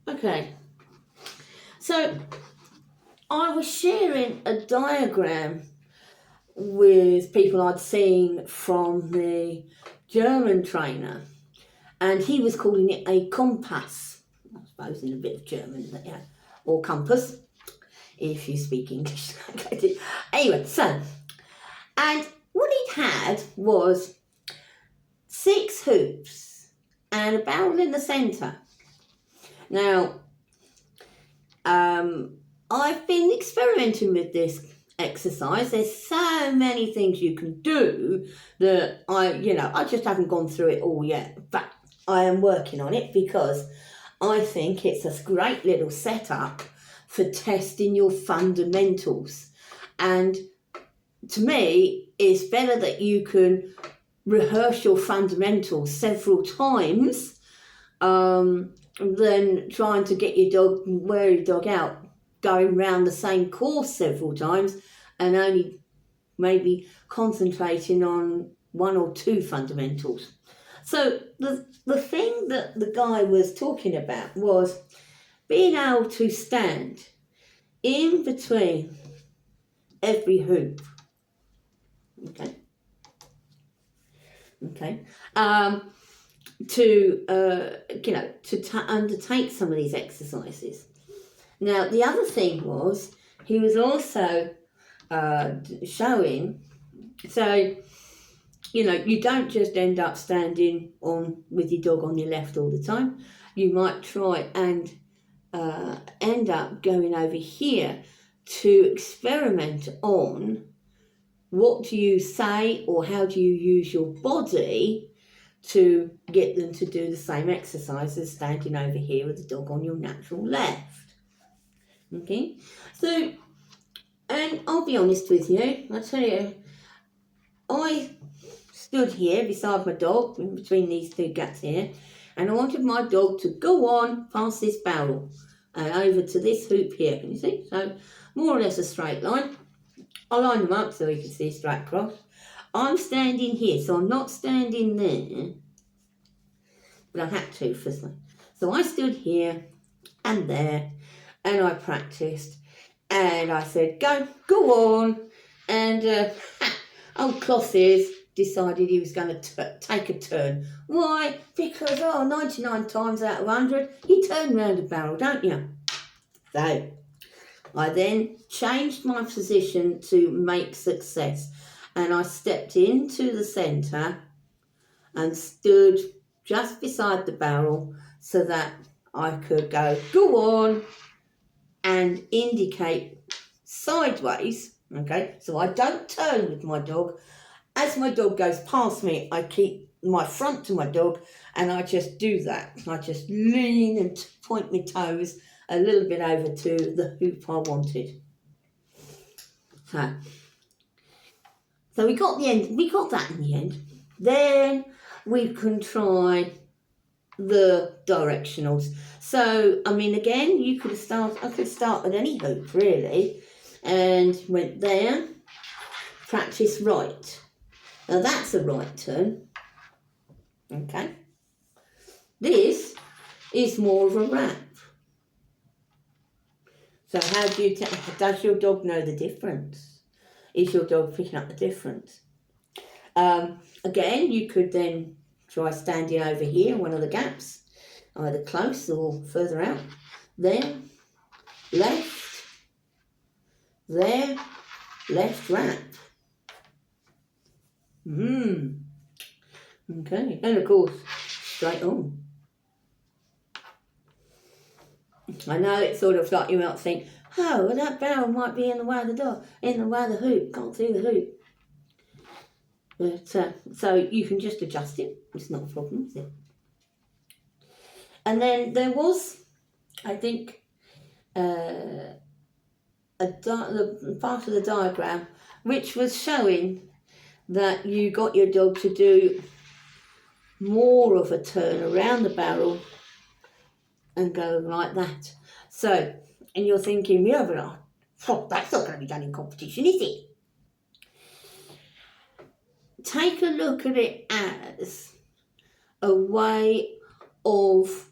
Okay, so I was sharing a diagram with people I'd seen from the German trainer, and he was calling it a compass, I suppose in a bit of German, yeah, or compass, if you speak English. Anyway, so, and what he had was 6 hoops and a barrel in the centre. Now, I've been experimenting with this exercise. There's so many things you can do that I just haven't gone through it all yet, but I am working on it because I think it's a great little setup for testing your fundamentals. And to me, it's better that you can rehearse your fundamentals several times than trying to get wear your dog out, going round the same course several times and only maybe concentrating on 1 or 2 fundamentals. So the thing that the guy was talking about was being able to stand in between every hoop. Okay. To undertake some of these exercises. Now, the other thing was he was also showing, so you don't just end up standing with your dog on your left all the time. You might try and end up going over here to experiment on what do you say or how do you use your body to get them to do the same exercises standing over here with the dog on your natural left. Okay, so, and I'll be honest with you, I tell you, I stood here beside my dog in between these 2 gaps here, and I wanted my dog to go on past this barrel and over to this hoop here. Can you see? So more or less a straight line. I line them up so you can see straight across. I'm standing here, so I'm not standing there, but I had to for some. So I stood here and there, and I practiced, and I said, go on, and old Closses decided he was going to take a turn. Why? Because 99 times out of 100, you turn round a barrel, don't you? So I then changed my position to make success, and I stepped into the centre and stood just beside the barrel so that I could go on, and indicate sideways, okay? So I don't turn with my dog. As my dog goes past me, I keep my front to my dog, and I just do that. I just lean and point my toes a little bit over to the hoop I wanted. So we got that in the end. Then we can try the directionals. So, I mean, again, I could start at any hoop, really, and went there, practice right. Now, that's a right turn, okay? This is more of a wrap. So how do you does your dog know the difference? Is your dog picking up the difference? Again, you could then try standing over here, one of the gaps, either close or further out. There, left, there, left wrap. Okay, and of course, straight on. I know it's sort of like you might think, oh, well, that barrel might be in the way of the dog, in the way of the hoop, can't see the hoop. But so you can just adjust it. It's not a problem, is it? And then there was, I think, the part of the diagram which was showing that you got your dog to do more of a turn around the barrel and go like that. So, and you're thinking, yeah, but that's not going to be done in competition, is it? Take a look at it as a way of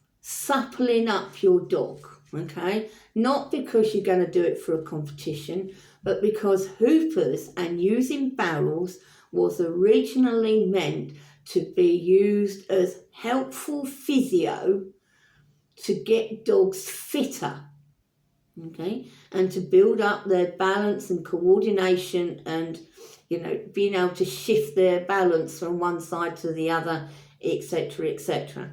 suppling up your dog, okay? Not because you're going to do it for a competition, but because hoopers and using barrels was originally meant to be used as helpful physio to get dogs fitter, okay, and to build up their balance and coordination and, you know, being able to shift their balance from one side to the other, etc., etc.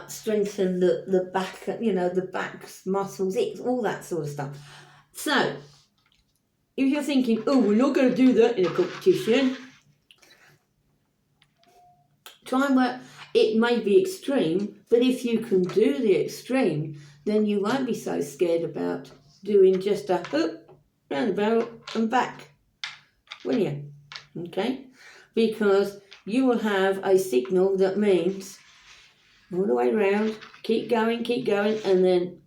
Strengthen the back, you know, the back muscles, all that sort of stuff. So, if you're thinking, oh, we're not going to do that in a competition, try and work. It may be extreme, but if you can do the extreme, then you won't be so scared about doing just a hoop, round the barrel and back, will you? Okay? Because you will have a signal that means all the way around, keep going, and then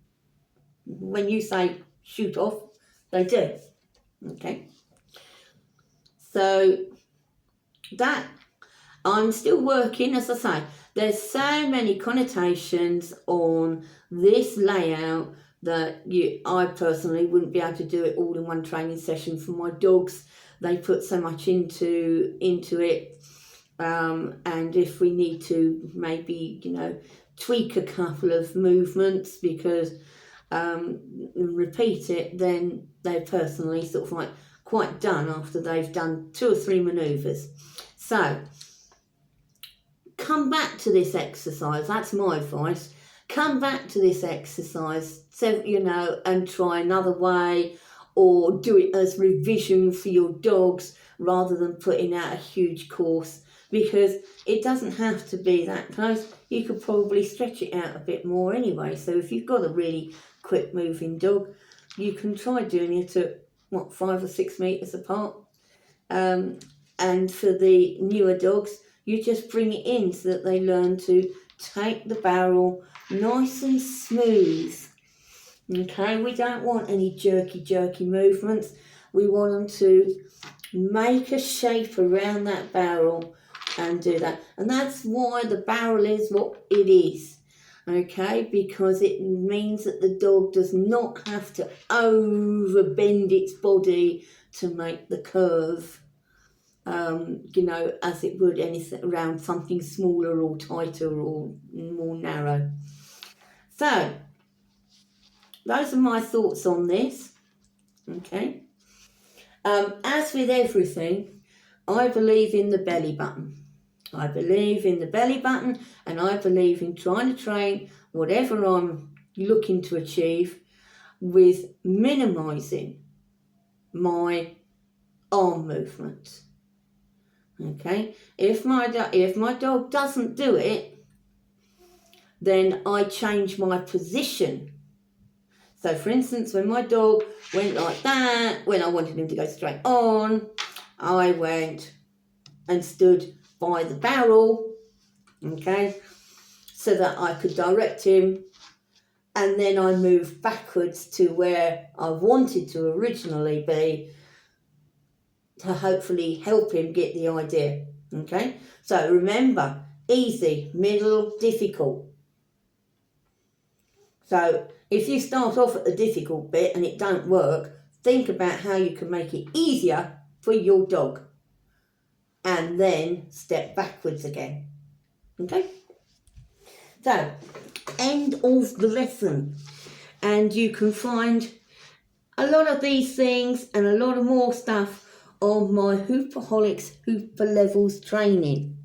when you say shoot off, they do. Okay? So that, I'm still working, as I say, there's so many connotations on this layout that I personally wouldn't be able to do it all in one training session for my dogs. They put so much into it. And if we need to maybe, you know, tweak a couple of movements because repeat it, then they're personally sort of like quite done after they've done 2 or 3 manoeuvres. So come back to this exercise. That's my advice. Come back to this exercise, so, you know, and try another way, or do it as revision for your dogs rather than putting out a huge course, because it doesn't have to be that close. You could probably stretch it out a bit more anyway. So if you've got a really quick moving dog, you can try doing it at, 5 or 6 metres apart. And for the newer dogs, you just bring it in so that they learn to take the barrel nice and smooth. Okay, we don't want any jerky movements. We want them to make a shape around that barrel and do that. And that's why the barrel is what it is. Okay, because it means that the dog does not have to overbend its body to make the curve. You know, as it would anything around something smaller or tighter or more narrow. So, those are my thoughts on this. Okay. As with everything, I believe in the belly button. I believe in the belly button, and I believe in trying to train whatever I'm looking to achieve with minimising my arm movements. Okay, if my dog doesn't do it, then I change my position. So, for instance, when my dog went like that, when I wanted him to go straight on, I went and stood by the barrel, okay, so that I could direct him, and then I moved backwards to where I wanted to originally be, to hopefully help him get the idea. Okay, so remember, easy, middle, difficult. So if you start off at the difficult bit and it don't work, think about how you can make it easier for your dog, and then step backwards again. Okay, so end of the lesson, and you can find a lot of these things and a lot of more stuff on my Hooperholics Hooper Levels training.